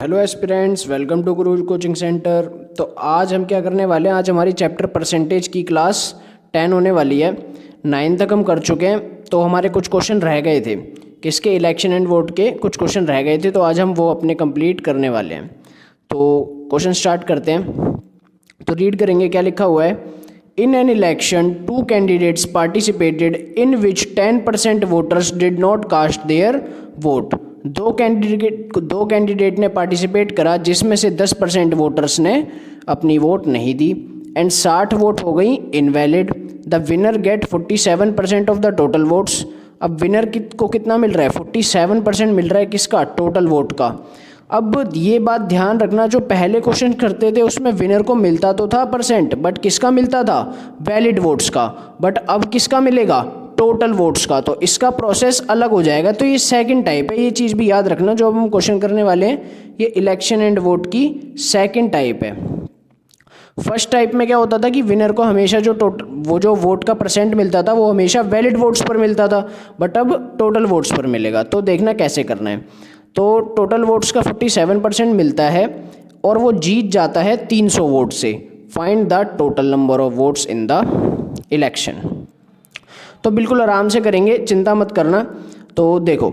Hello aspirants, welcome to Guru coaching centre. तो आज हम क्या करने वाले हैं, आज हमारी चैप्टर परसेंटेज की क्लास 10 होने वाली है। 9 तक हम कर चुके हैं। तो हमारे कुछ क्वेश्चन रह गए थे, किसके, इलेक्शन एंड वोट के कुछ क्वेश्चन रह गए थे, तो आज हम वो अपने कंप्लीट करने वाले हैं। तो क्वेश्चन स्टार्ट करते हैं। तो रीड करेंगे, क्या लिखा हुआ है। In an election 2 candidates participated in which 10% voters did not cast their vote. दो कैंडिडेट ने पार्टिसिपेट करा जिसमें से 10% वोटर्स ने अपनी वोट नहीं दी एंड 60 वोट हो गई invalid. The winner get 47% of the total votes. अब विनर को कितना मिल रहा है, 47% मिल रहा है किसका, टोटल वोट का। अब ये बात ध्यान रखना, जो पहले क्वेश्चन करते थे उसमें विनर को मिलता तो था परसेंट, बट किसका मिलता था, वैलिड वोट्स का। बट अब किसका मिलेगा, टोटल वोट्स का। तो इसका प्रोसेस अलग हो जाएगा। तो ये सेकंड टाइप है, ये चीज़ भी याद रखना। जो अब हम क्वेश्चन करने वाले हैं ये इलेक्शन एंड वोट की सेकंड टाइप है। फर्स्ट टाइप में क्या होता था कि विनर को हमेशा जो वोट का परसेंट मिलता था वो हमेशा वैलिड वोट्स पर मिलता था, बट अब टोटल वोट्स पर मिलेगा। तो देखना कैसे करना है। तो टोटल वोट्स का 47% मिलता है और वो जीत जाता है 300 वोट से। Find the total number of votes in the election. तो बिल्कुल आराम से करेंगे, चिंता मत करना। तो देखो,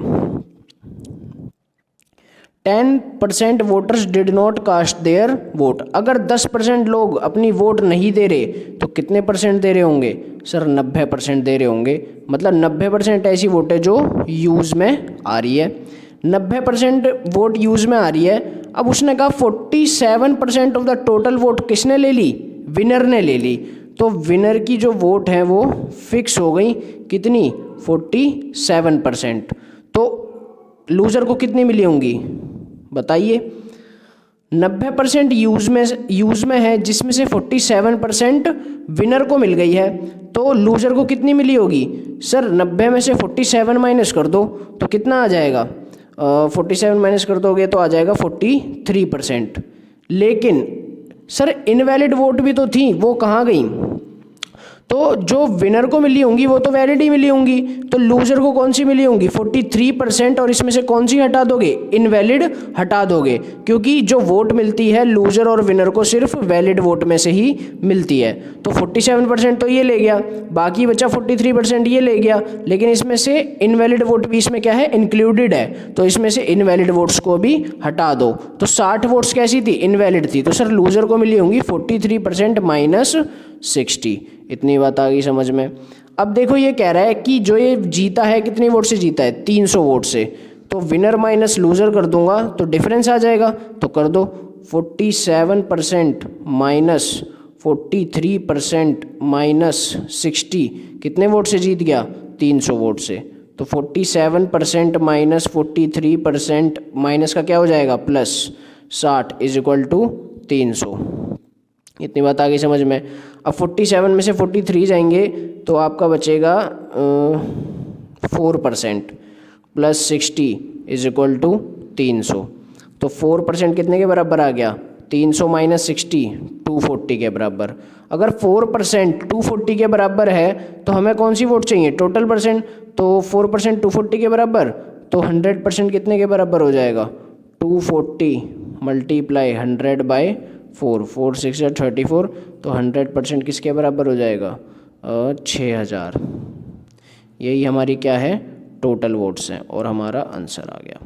10% voters did not cast their vote. अगर 10% लोग अपनी वोट नहीं दे रहे तो कितने परसेंट दे रहे होंगे, सर 90% दे रहे होंगे। मतलब 90% ऐसी वोट है जो यूज़ में आ रही है। 90% वोट यूज़ में आ रही है। अब उसने कहा 47% ऑफ द टोटल वोट किसने ले ली, विनर ने ले ली। तो विनर की जो वोट है वो फिक्स हो गई, कितनी, 47%। तो लूज़र को कितनी मिली होंगी बताइए। 90% यूज़ में है जिसमें से 47% विनर को मिल गई है। तो लूज़र को कितनी मिली होगी, सर 90 में से 47 माइनस कर दो तो कितना आ जाएगा, 47 माइनस कर दोगे तो आ जाएगा 43%। लेकिन सर इनवैलिड वोट भी तो थी, वो कहाँ गई। तो जो विनर को मिली होंगी वो तो वैलिड ही मिली होंगी। तो लूजर को कौन सी मिली होंगी, 43%। और इसमें से कौन सी हटा दोगे, इनवैलिड हटा दोगे, क्योंकि जो वोट मिलती है लूजर और विनर को सिर्फ वैलिड वोट में से ही मिलती है। तो 47% तो ये ले गया, बाकी बचा 43% ये ले गया। लेकिन इसमें से इनवैलिड वोट भी इसमें क्या है, इंक्लूडेड है। तो इसमें से इनवैलिड वोट्स को भी हटा दो। तो 60 वोट्स कैसी थी, इनवैलिड थी। तो सर लूजर को मिली होंगी 43% माइनस 60। इतनी बात आ गई समझ में। अब देखो ये कह रहा है कि जो ये जीता है कितने वोट से जीता है, 300 वोट से। तो विनर माइनस लूजर कर दूंगा तो डिफरेंस आ जाएगा। तो कर दो, 47% माइनस 43% माइनस 60 कितने वोट से जीत गया, 300 वोट से। तो 47% माइनस 43% माइनस का क्या हो जाएगा, प्लस 60 इज इक्वल टू 300। इतनी बात आ गई समझ में। अब 47 में से 43 जाएंगे तो आपका बचेगा 4% प्लस 60 इज इक्वल टू 300। तो 4% कितने के बराबर आ गया, 300 माइनस 60 240 के बराबर। अगर 4% 240 के बराबर है तो हमें कौन सी वोट चाहिए, टोटल परसेंट। तो 4% 240 के बराबर, तो 100% कितने के बराबर हो जाएगा, 240 मल्टीप्लाई 100 बाई 4, 4 6 34। तो 100% किसके बराबर हो जाएगा, 6000। यही हमारी क्या है, टोटल वोट्स हैं और हमारा आंसर आ गया।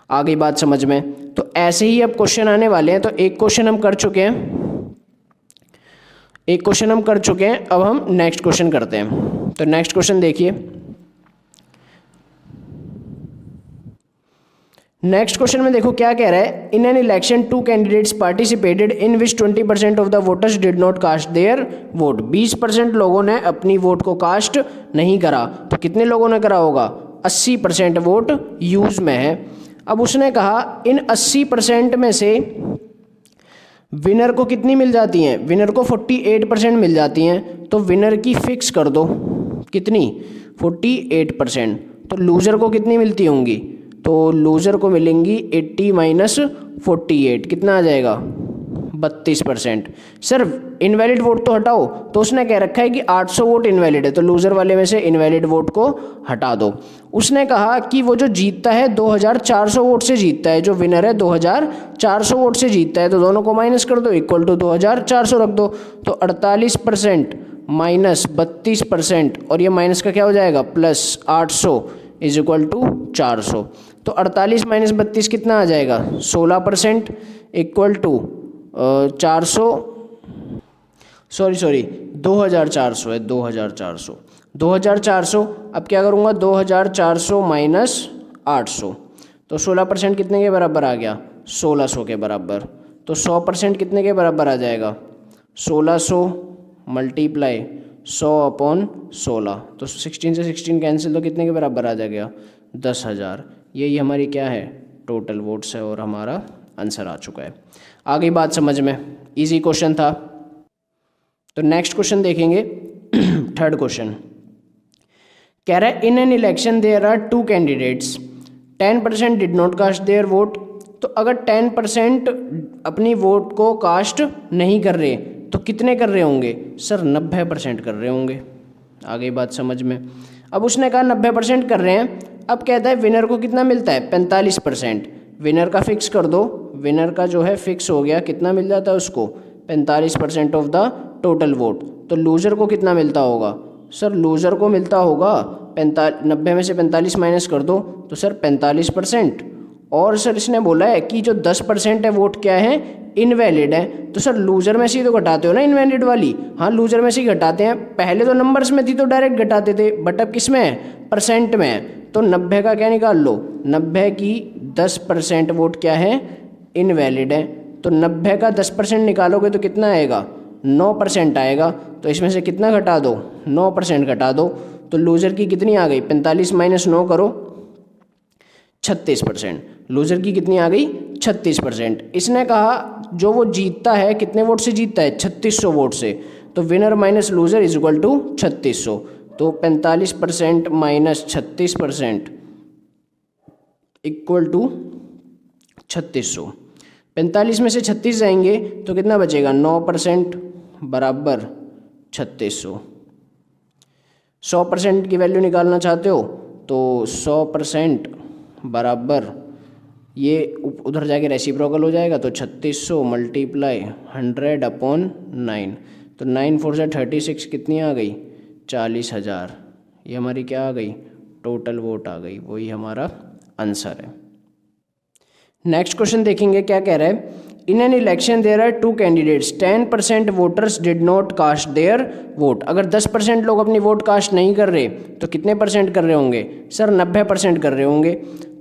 आ गई बात समझ में। तो ऐसे ही अब क्वेश्चन आने वाले हैं। तो एक क्वेश्चन हम कर चुके हैं, अब हम नेक्स्ट क्वेश्चन करते हैं। तो नेक्स्ट क्वेश्चन देखिए। नेक्स्ट क्वेश्चन में देखो क्या कह रहा है। In an election 2 candidates participated in which 20% of the voters did not cast their vote. 20% लोगों ने अपनी वोट को कास्ट नहीं करा। तो कितने लोगों ने करा होगा, 80% वोट यूज में है। अब उसने कहा इन 80% में से विनर को कितनी मिल जाती हैं, विनर को 48% मिल जाती हैं। तो विनर की फिक्स कर दो, कितनी, 48%। तो लूजर को कितनी मिलती होंगी, तो लूज़र को मिलेंगी 80 माइनस 48, कितना आ जाएगा, 32%। सर इनवैलिड वोट तो हटाओ, तो उसने कह रखा है कि 800 वोट इनवैलिड है, तो लूज़र वाले में से इनवैलिड वोट को हटा दो। उसने कहा कि वो जो जीतता है 2400 वोट से जीतता है, जो विनर है 2400 वोट से जीतता है, तो दोनों को माइनस कर दो, इक्वल टू 2400 रख दो। तो 48% माइनस 32%, और ये माइनस का क्या हो जाएगा प्लस 800 इज इक्वल टू 400। तो 48 माइनस 32 कितना आ जाएगा 16% इक्वल टू 400, सॉरी 2400 है, 2400। अब क्या करूँगा 2400 माइनस 800, तो 16% कितने के बराबर आ गया 1600 के बराबर। तो 100% कितने के बराबर आ जाएगा 1600 मल्टीप्लाई 100/16, तो 16 से 16 कैंसिल, तो कितने के बराबर आ जाएगा 10,000। यही हमारी क्या है टोटल वोट्स है, और हमारा आंसर आ चुका है। आ गई बात समझ में, इजी क्वेश्चन था। तो नेक्स्ट क्वेश्चन देखेंगे, थर्ड क्वेश्चन कह रहा है in an election there are 2 candidates, 10% did not cast their vote. तो अगर 10% अपनी वोट को कास्ट नहीं कर रहे तो कितने कर रहे होंगे सर 90% कर रहे होंगे। आ गई बात समझ में। अब उसने कहा 90% कर रहे हैं, अब कहता है विनर को कितना मिलता है 45%। विनर का फिक्स कर दो, विनर का जो है फिक्स हो गया, कितना मिल जाता है उसको 45% ऑफ द टोटल वोट। तो लूज़र को कितना मिलता होगा सर, लूज़र को मिलता होगा 90 में से 45 माइनस कर दो तो सर 45%। और सर इसने बोला है कि जो 10% है वोट क्या है इनवैलिड है, तो सर लूज़र में से ही तो घटाते हो ना इनवैलिड वाली। हाँ लूज़र में से ही घटाते हैं, पहले तो नंबर्स में थी तो डायरेक्ट घटाते थे, बट अब किस में है परसेंट में है। तो 90 का क्या निकाल लो, 90 की 10% वोट क्या है इनवैलिड है, तो 90 का 10% निकालोगे तो कितना आएगा 9% आएगा। तो इसमें से कितना घटा दो 9% घटा दो, तो लूज़र की कितनी आ गई 45 माइनस 9 करो 36%। लूज़र की कितनी आ गई 36%। इसने कहा जो वो जीतता है कितने वोट से जीतता है 3600 वोट से, तो winner minus loser is equal to 3600। तो 45% माइनस 36% इक्वल टू 3600। 45 में से 36 जाएंगे तो कितना बचेगा 9% बराबर 3600। 100% की वैल्यू निकालना चाहते हो तो 100% बराबर ये उधर जाके रेसिप्रोकल हो जाएगा, तो 3600 मल्टीप्लाई 100/9, तो 9 4 से 36 कितनी आ गई 40,000। ये हमारी क्या आ गई टोटल वोट आ गई, वही हमारा आंसर है। नेक्स्ट क्वेश्चन देखेंगे क्या कह रहा है in an election there are 2 candidates, 10% voters did not cast their vote. अगर 10% लोग अपनी वोट कास्ट नहीं कर रहे तो कितने परसेंट कर रहे होंगे सर 90% कर रहे होंगे।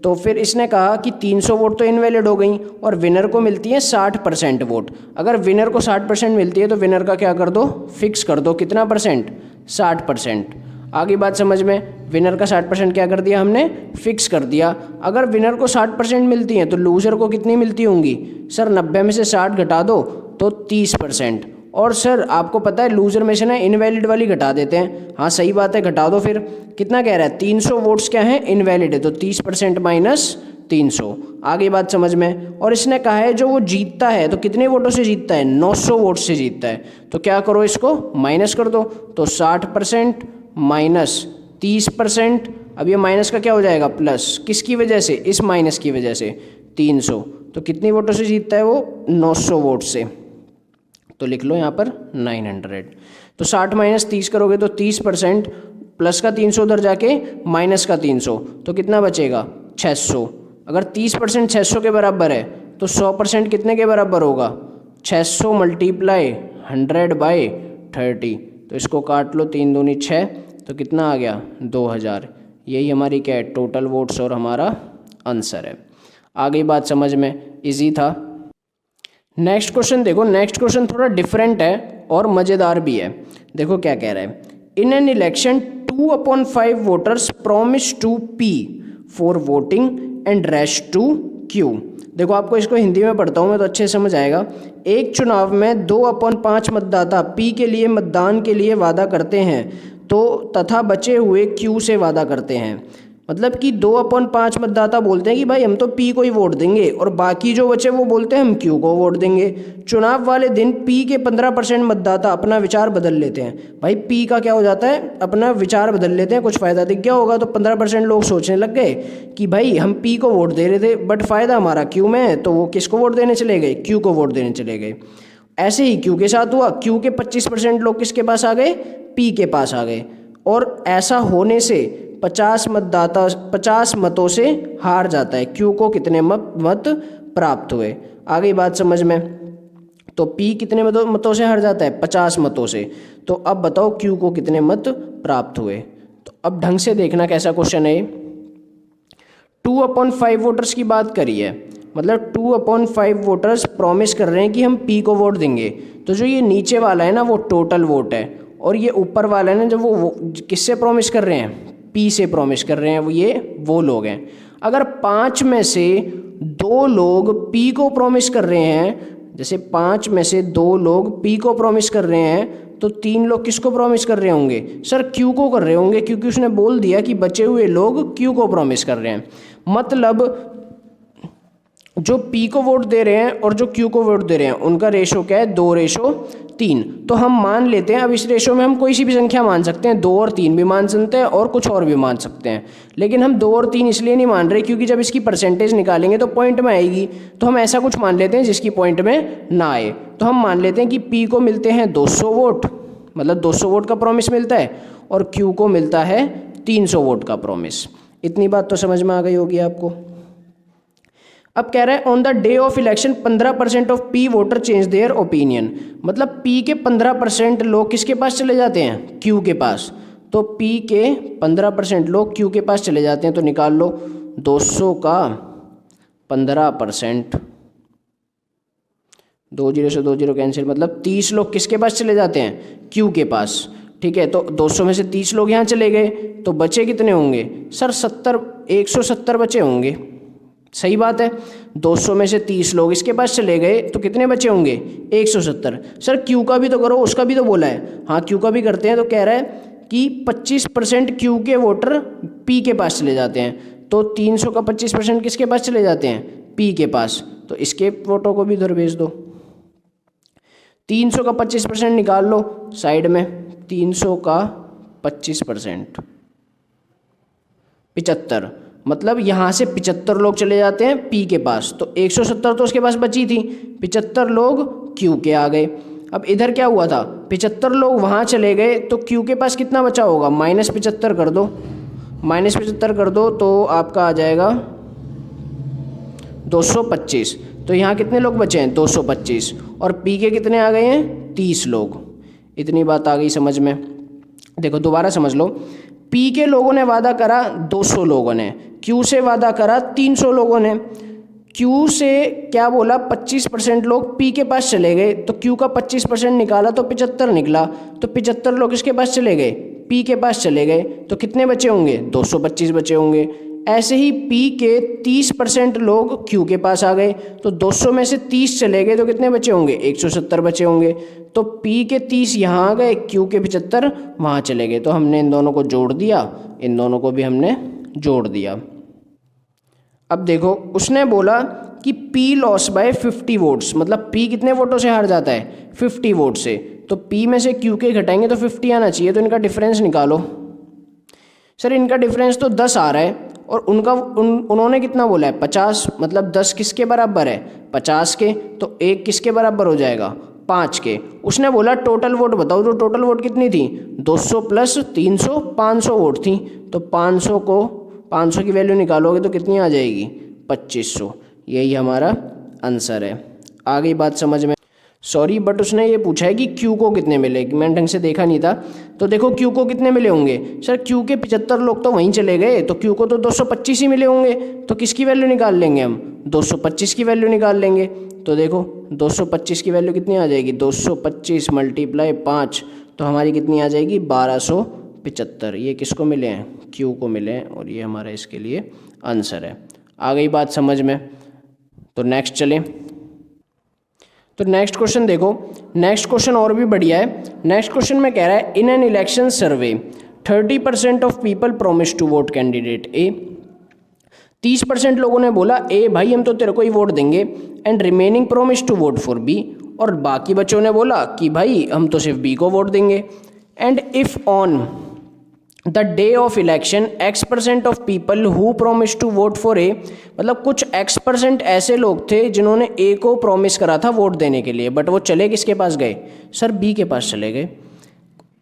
तो फिर इसने कहा कि 300 वोट तो इनवैलिड हो गई और विनर को मिलती है 60% वोट। अगर विनर को 60% मिलती है तो विनर का क्या कर दो फिक्स कर दो, कितना परसेंट 60%। आगे बात समझ में, विनर का 60% क्या कर दिया हमने फिक्स कर दिया। अगर विनर को 60% मिलती हैं तो लूज़र को कितनी मिलती होंगी सर 90 में से 60 घटा दो तो 30%। और सर आपको पता है लूज़र में से ना इनवैलिड वाली घटा देते हैं। हाँ सही बात है, घटा दो। फिर कितना कह रहा है 300 वोट्स क्या है इनवैलिड है, तो 30% माइनस 300। आगे बात समझ में। और इसने कहा है जो वो जीतता है तो कितने वोटों से जीतता है 900 वोट से जीतता है, तो क्या करो इसको माइनस कर दो, तो 60% माइनस 30%। अब ये माइनस का क्या हो जाएगा प्लस, किसकी वजह से इस माइनस की वजह से 300। तो कितनी वोटों से जीतता है वो 900 वोट से, तो लिख लो यहाँ पर 900। तो 60 माइनस 30 करोगे तो 30%, प्लस का 300 उधर जाके माइनस का 300, तो कितना बचेगा 600। अगर 30% 600 के बराबर है तो 100% कितने के बराबर होगा 600 मल्टीप्लाई 100/30। तो इसको काट लो, 3 दूनी 6, तो कितना आ गया 2000। यही हमारी क्या है टोटल वोट्स और हमारा आंसर है। आ गई बात समझ में, इजी था। नेक्स्ट क्वेश्चन देखो, नेक्स्ट क्वेश्चन थोड़ा डिफरेंट है और मज़ेदार भी है। देखो क्या कह रहा है in an election 2/5 voters promise to P for voting and rest to Q। देखो आपको इसको हिंदी में पढ़ता हूँ मैं तो अच्छे समझ आएगा। एक चुनाव में 2/5 मतदाता P के लिए मतदान के लिए वादा करते हैं तो तथा बचे हुए Q से वादा करते हैं। मतलब कि 2/5 मतदाता बोलते हैं कि भाई हम तो पी को ही वोट देंगे, और बाकी जो बचे वो बोलते हैं हम क्यू को वोट देंगे। चुनाव वाले दिन पी के 15% मतदाता अपना विचार बदल लेते हैं। भाई पी का क्या हो जाता है, अपना विचार बदल लेते हैं, कुछ फ़ायदा दिख गया होगा तो 15% लोग सोचने लग गए कि भाई हम पी को वोट दे रहे थे बट फ़ायदा हमारा क्यू में है, तो वो किसको वोट देने चले गए, क्यू को वोट देने चले गए। ऐसे ही क्यू के साथ हुआ, क्यू के 25% लोग किसके पास आ गए, पी के पास आ गए, और ऐसा होने से 50 मतों से हार जाता है। क्यू को कितने मत प्राप्त हुए, आ गई बात समझ में। तो पी कितने मतों से हार जाता है, 50 मतों से। तो अब बताओ क्यू को कितने मत प्राप्त हुए। तो अब ढंग से देखना कैसा क्वेश्चन है। 2/5 वोटर्स की बात करी है, मतलब 2/5 वोटर्स प्रॉमिस कर रहे हैं कि हम पी को वोट देंगे। तो जो ये नीचे वाला है ना वो टोटल वोट है, और ये ऊपर वाला है ना जब वो किससे प्रॉमिस कर रहे हैं, पी से प्रॉमिस कर रहे हैं, वो लोग हैं। अगर 5 में से 2 लोग पी को प्रॉमिस कर रहे हैं, जैसे 5 में से 2 लोग पी को प्रॉमिस कर रहे हैं, तो 3 लोग किसको प्रॉमिस कर रहे होंगे, सर क्यू को कर रहे होंगे, क्योंकि उसने बोल दिया कि बचे हुए लोग क्यू को प्रॉमिस कर रहे हैं। मतलब जो पी को वोट दे रहे हैं और जो क्यू को वोट दे रहे हैं उनका रेशो क्या है, 2:3। तो हम मान लेते हैं, अब इस रेशो में हम कोई सी भी संख्या मान सकते हैं, 2 और 3 भी मान सकते हैं और कुछ और भी मान सकते हैं, लेकिन हम 2 और 3 इसलिए नहीं मान रहे क्योंकि जब इसकी परसेंटेज निकालेंगे तो पॉइंट में आएगी। तो हम ऐसा कुछ मान लेते हैं जिसकी पॉइंट में ना आए। तो हम मान लेते हैं कि पी को मिलते हैं 200 वोट, मतलब 200 वोट का प्रॉमिस मिलता है, और क्यू को मिलता है 300 वोट का प्रॉमिस। इतनी बात तो समझ में आ गई होगी आपको। अब कह रहा है on the day of election 15% of P voter change their opinion, मतलब पी के 15% लोग किसके पास चले जाते हैं, क्यू के पास। तो पी के 15% लोग क्यू के पास चले जाते हैं, तो निकाल लो 200 का 15%, 2 0 से 2 0 कैंसिल, मतलब 30 लोग किसके पास चले जाते हैं, क्यू के पास। ठीक है, तो 200 में से 30 लोग यहाँ चले गए, तो बचे कितने होंगे सर, 170 बचे होंगे। सही बात है, 200 में से 30 लोग इसके पास चले गए तो कितने बचे होंगे, 170। सर क्यू का भी तो करो, उसका भी तो बोला है। हाँ क्यू का भी करते हैं, तो कह रहा है कि 25% क्यू के वोटर पी के पास चले जाते हैं, तो 300 का 25% किसके पास चले जाते हैं, पी के पास। तो इसके वोटों को भी इधर भेज दो। 300 का 25% निकाल लो साइड में, 300 का 25% 75, मतलब यहाँ से 75 लोग चले जाते हैं पी के पास, तो 170 तो उसके पास बची थी, 75 लोग क्यू के आ गए। अब इधर क्या हुआ था, 75 लोग वहाँ चले गए, तो क्यू के पास कितना बचा होगा, -75 कर दो, -75 कर दो तो आपका आ जाएगा 225। तो यहाँ कितने लोग बचे हैं, 225, और पी के कितने आ गए हैं, 30 लोग। इतनी बात आ गई समझ में। देखो दोबारा समझ लो, पी के लोगों ने वादा करा 200 लोगों ने, क्यू से वादा करा 300 लोगों ने। क्यू से क्या बोला, 25% लोग पी के पास चले गए, तो क्यू का 25% निकाला तो 75 निकला, तो 75 लोग इसके पास चले गए, पी के पास चले गए, तो कितने बचे होंगे, 225 बचे होंगे। ऐसे ही पी के 30% लोग क्यू के पास आ गए, तो 200 में से 30 चले गए, तो कितने बचे होंगे, 170 बचे होंगे। तो पी के 30 यहाँ आ गए, क्यू के 75 वहाँ चले गए, तो हमने इन दोनों को जोड़ दिया, इन दोनों को भी हमने जोड़ दिया। अब देखो उसने बोला कि पी लॉस बाय 50 वोट्स, मतलब पी कितने वोटों से हार जाता है, 50 वोट से। तो पी में से क्यू के घटाएंगे तो 50 आना चाहिए, तो इनका डिफरेंस निकालो। सर इनका डिफरेंस तो 10 आ रहा है, और उन्होंने कितना बोला है, 50, मतलब 10 किसके बराबर है, 50 के, तो 1 किसके बराबर हो जाएगा, 5 के। उसने बोला टोटल वोट बताओ, तो टोटल वोट कितनी थी, 200 + 300, 500 वोट थी। तो 500 की वैल्यू निकालोगे तो कितनी आ जाएगी, 2500। यही हमारा आंसर है। आ गई बात समझ में। सॉरी बट उसने ये पूछा है कि क्यू को कितने मिले, मैंने ढंग से देखा नहीं था। तो देखो क्यू को कितने मिले होंगे, सर क्यू के 75 लोग तो वहीं चले गए, तो क्यू को तो 225 ही मिले होंगे, तो किसकी वैल्यू निकाल लेंगे हम, 225 की वैल्यू निकाल लेंगे। तो देखो 225 की वैल्यू कितनी आ जाएगी, 225 × 5, तो हमारी कितनी आ जाएगी, 1275। ये किसको मिले हैं, क्यू को मिले हैं, और ये हमारा इसके लिए आंसर है। आ गई बात समझ में। तो नेक्स्ट चलें। तो नेक्स्ट क्वेश्चन देखो, नेक्स्ट क्वेश्चन और भी बढ़िया है। नेक्स्ट क्वेश्चन में कह रहा है in an election survey 30% of people promise to vote candidate A. 30% लोगों ने बोला ए भाई हम तो तेरे को ही वोट देंगे, and remaining promise to vote for B, और बाकी बच्चों ने बोला कि भाई हम तो सिर्फ बी को वोट देंगे। And if on the day of election X% of people who promise to vote for A, मतलब कुछ X% ऐसे लोग थे जिन्होंने ए को प्रोमिस करा था वोट देने के लिए, बट वो चले किसके पास गए? सर बी के पास चले गए।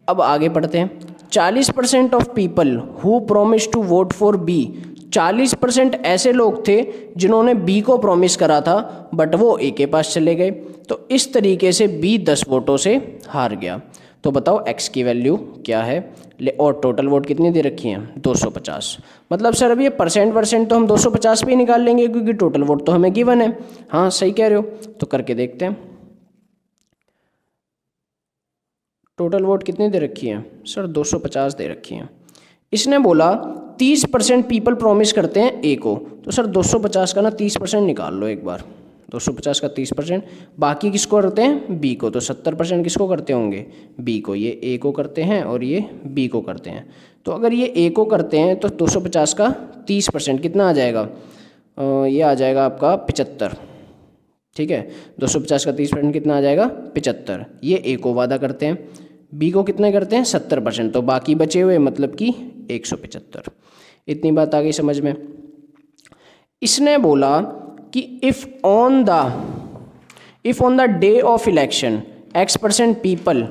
अब आगे पढ़ते हैं। 40% of people who promise to vote for B, 40% ऐसे लोग थे जिन्होंने बी को प्रॉमिस करा था बट वो ए के पास चले गए। तो इस तरीके से बी 10 वोटों से हार गया। तो बताओ एक्स की वैल्यू क्या है? और टोटल वोट कितनी दे रखी हैं? 250। मतलब सर अब ये परसेंट तो हम 250 पे ही निकाल लेंगे क्योंकि टोटल वोट तो हमें गिवन है। हाँ सही कह रहे हो, तो करके देखते हैं। टोटल वोट कितनी दे रखी है? सर 250 दे रखी हैं। इसने बोला 30% पीपल प्रॉमिस करते हैं ए को, तो सर 250 का ना 30% निकाल लो एक बार। 250 का 30%, बाकी किसको करते हैं? बी को। तो 70% किसको करते होंगे? बी को। ये ए को करते हैं और ये बी को करते हैं। तो अगर ये ए को करते हैं तो 250 का 30% कितना आ जाएगा? ये आ जाएगा आपका 75। ठीक है, 250 का 30% कितना आ जाएगा? 75। ये ए को वादा करते हैं, बी को कितने करते हैं? 70%। तो बाकी बचे हुए मतलब कि 175। इतनी बात आ गई समझ में। इसने बोला कि if on the day of election X% people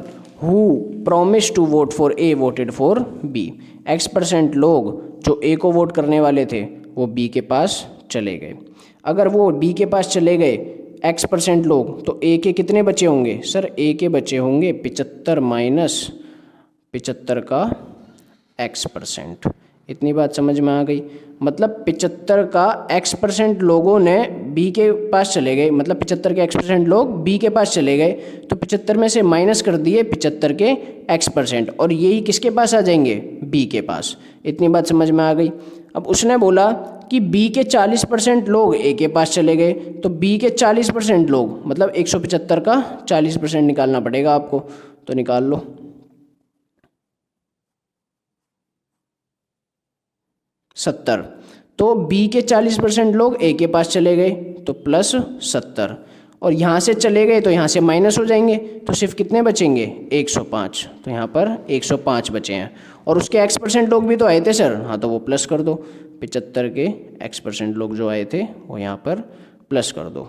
who promise to vote for A voted for B, X% लोग जो ए को वोट करने वाले थे वो बी के पास चले गए। अगर वो बी के पास चले गए X% लोग, तो ए के कितने बचे होंगे? सर ए के बचे होंगे 75 माइनस 75 का X%। इतनी बात समझ में आ गई। मतलब 75 का X% लोगों ने बी के पास चले गए, मतलब 75 के X% लोग बी के पास चले गए, तो 75 में से माइनस कर दिए 75 के X%, और यही किसके पास आ जाएंगे? बी के पास। इतनी बात समझ में आ गई। अब उसने बोला कि बी के 40% लोग ए के पास चले गए, तो बी के 40% लोग मतलब 175 का 40% निकालना पड़ेगा आपको, तो निकाल लो। सत्तर। तो बी के 40% लोग ए के पास चले गए तो प्लस 70, और यहाँ से चले गए तो यहाँ से माइनस हो जाएंगे, तो सिर्फ कितने बचेंगे? 105। तो यहाँ पर 105 बचे हैं, और उसके X% लोग भी तो आए थे सर। हाँ तो वो प्लस कर दो। 75 के X% लोग जो आए थे वो यहाँ पर प्लस कर दो।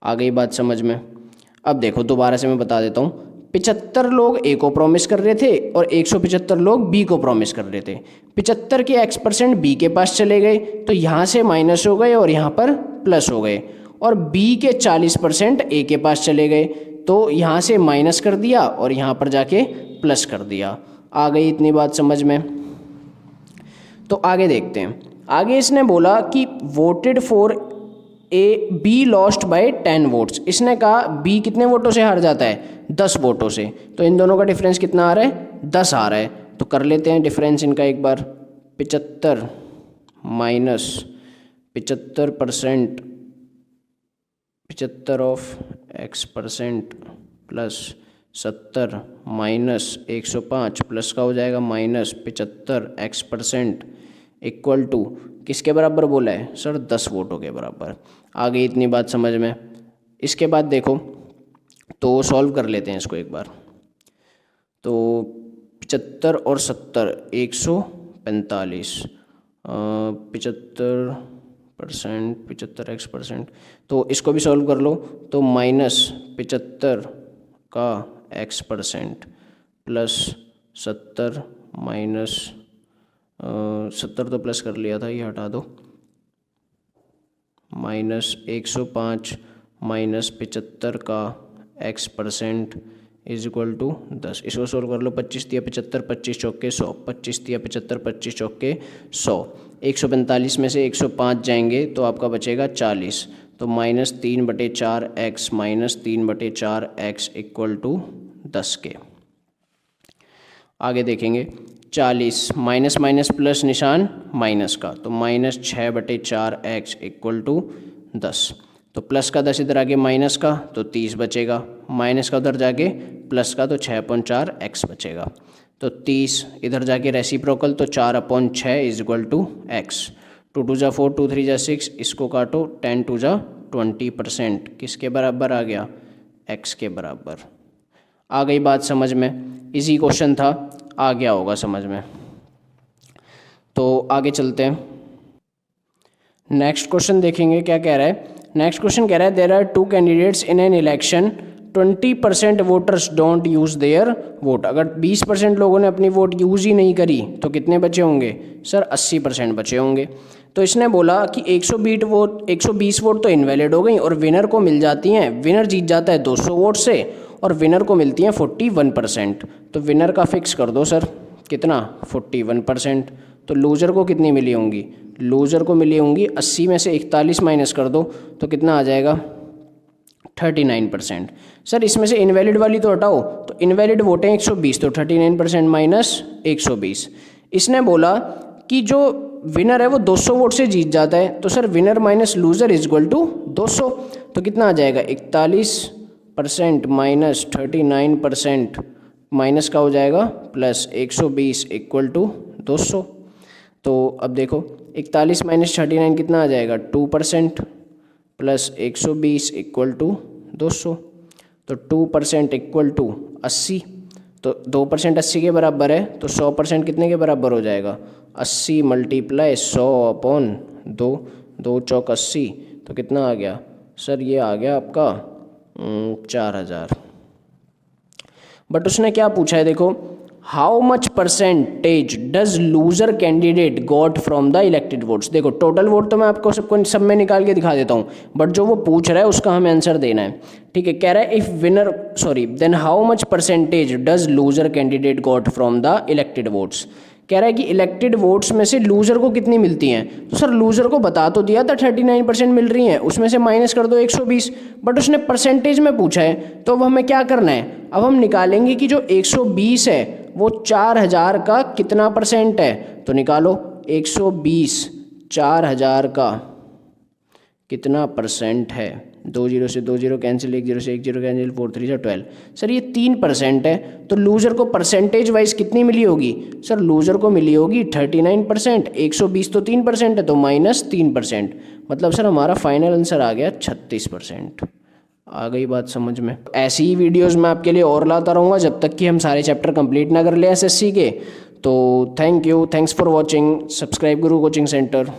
आ गई बात समझ में। अब देखो दोबारा से मैं बता देता हूँ। 75 लोग ए को प्रॉमिस कर रहे थे और 175 लोग बी को प्रॉमिस कर रहे थे। 75 के X% बी के पास चले गए तो यहाँ से माइनस हो गए और यहाँ पर प्लस हो गए, और बी के 40% ए के पास चले गए तो यहाँ से माइनस कर दिया और यहाँ पर जाके प्लस कर दिया। आ गई इतनी बात समझ में। तो आगे देखते हैं। आगे इसने बोला कि voted for A be lost by 10 votes. इसने कहा बी कितने वोटों से हार जाता है? 10 वोटों से। तो इन दोनों का डिफरेंस कितना आ रहा है? 10 आ रहा है। तो कर लेते हैं डिफरेंस इनका एक बार। 75 minus 75% 75 of X% plus 70 minus 105 plus का हो जाएगा माइनस 75 X% इक्वल टू किसके बराबर बोला है? सर 10 वोटों के बराबर। आ गई इतनी बात समझ में। इसके बाद देखो, तो सॉल्व कर लेते हैं इसको एक बार। तो 75 और 70 145, 75% 75 X%, तो इसको भी सॉल्व कर लो। तो माइनस 75 का X% प्लस 70 माइनस 70 तो प्लस कर लिया था, ये हटा दो, माइनस 105 माइनस 75 का X% इज इक्वल टू 10। इसको सोल्व कर लो। 25 दिया 75, 25 चौके 100, 25 दिया 75, 25 चौके 100। 145 में से 105 जाएंगे तो आपका बचेगा 40। तो minus 3/4 X minus 3/4 X equal to 10 के। आगे देखेंगे 40 माइनस माइनस प्लस निशान माइनस का, तो माइनस 6/4 X इक्वल टू 10। तो प्लस का 10 इधर आगे माइनस का तो 30 बचेगा, माइनस का उधर जाके प्लस का तो 6/4 X बचेगा। तो 30, इधर जाके रेसिप्रोकल, तो 4/6 इज इक्वल टू एक्स। 2 2 जा 4, 2 3 जा 6, इसको काटो, 10 2 जा 20%, किसके बराबर आ गया? एक्स के बराबर। आ गई बात समझ में? इजी क्वेश्चन था, आ गया होगा समझ में। तो आगे चलते हैं, नेक्स्ट क्वेश्चन देखेंगे क्या कह रहा है। नेक्स्ट क्वेश्चन कह रहा है there are 2 candidates in an election, 20% voters don't use their vote. अगर 20% लोगों ने अपनी वोट यूज़ ही नहीं करी तो कितने बचे होंगे? सर 80% बचे होंगे। तो इसने बोला कि 120 वोट तो इनवैलिड हो गई और विनर को मिल जाती हैं, विनर जीत जाता है 200 वोट से और विनर को मिलती हैं 41%। तो विनर का फिक्स कर दो सर, कितना? 41%। तो लूज़र को कितनी मिली होंगी? लूज़र को मिली होंगी 80 में से 41 माइनस कर दो तो कितना आ जाएगा? 39%। सर इसमें से इनवैलिड वाली तो हटाओ, तो इनवैलिड वोट हैं 120, तो 39% माइनस 120। इसने बोला कि जो विनर है वो 200 वोट से जीत जाता है, तो sir winner minus loser is equal to 200। तो कितना आ जाएगा? 41% माइनस 39% माइनस का हो जाएगा प्लस 120 इक्वल टू 200। तो अब देखो 41 माइनस 39 कितना आ जाएगा? 2% प्लस 120 इक्वल टू 200। तो 2% इक्वल टू 80, तो 2% 80 के बराबर है, तो 100% कितने के बराबर हो जाएगा? 80 मल्टीप्लाई 100/2, 2 चौक 80, तो कितना आ गया? सर ये आ गया आपका 4000। बट उसने क्या पूछा है देखो, how much percentage does loser candidate got from the elected votes. देखो टोटल वोट तो मैं आपको सब में निकाल के दिखा देता हूँ, बट जो वो पूछ रहा है उसका हमें आंसर देना है। ठीक है, कह रहा है if winner then how much percentage does loser candidate got from the elected votes. कह रहा है कि इलेक्टेड वोट्स में से लूजर को कितनी मिलती हैं। तो सर लूजर को बता तो दिया था 39% मिल रही हैं, उसमें से माइनस कर दो 120, बट उसने परसेंटेज में पूछा है। तो अब हमें क्या करना है? अब हम निकालेंगे कि जो 120 है वो 4000 का कितना परसेंट है। तो निकालो 120 4000 का कितना परसेंट है। 2 0 से 2 0 कैंसिल, 1 0 से 1 0 कैंसिल, 4 3 12। सर ये 3% है, तो लूज़र को परसेंटेज वाइज कितनी मिली होगी? सर लूज़र को मिली होगी 39%, 120 तो 3% है, तो माइनस 3%। मतलब सर हमारा फाइनल आंसर आ गया 36%। आ गई बात समझ में? ऐसी ही वीडियोज़ मैं आपके लिए और लाता रहूँगा जब तक कि हम सारे चैप्टर कंप्लीट ना कर लें SSC के। तो thank you, thanks for watching, subscribe Guru coaching centre.